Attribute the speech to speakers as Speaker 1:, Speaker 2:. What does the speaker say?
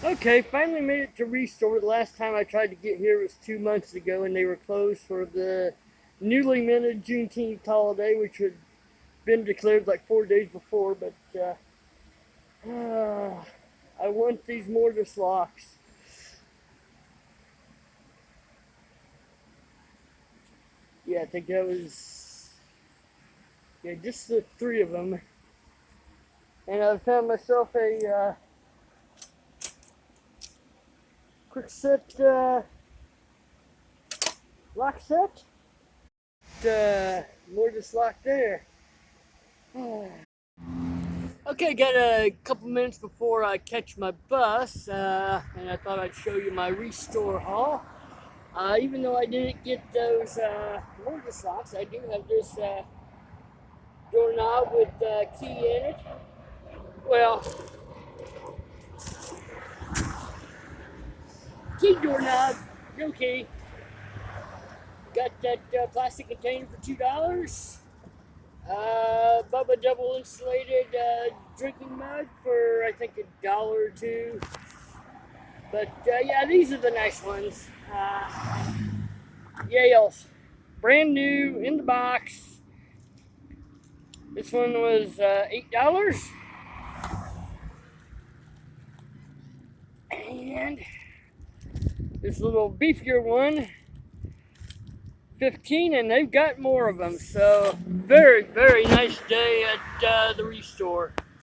Speaker 1: Okay, finally made it to ReStore. The last time I tried to get here was 2 months ago, and they were closed for the newly minted Juneteenth holiday, which had been declared like 4 days before. But I want these mortise locks. Yeah, I think that was just the three of them, and I found myself a quick set lock set. Mortise lock there. Okay, got a couple minutes before I catch my bus, and I thought I'd show you my ReStore haul. Even though I didn't get those mortise locks, I do have this doorknob with key in it. Well, key doorknob, no key. Got that plastic container for $2. Bubba double insulated drinking mug for I think $1 or $2. But yeah, these are the nice ones. Yale's, brand new in the box. This one was $8, and this little beefier one, 15, and they've got more of them. So very, very nice day at the ReStore.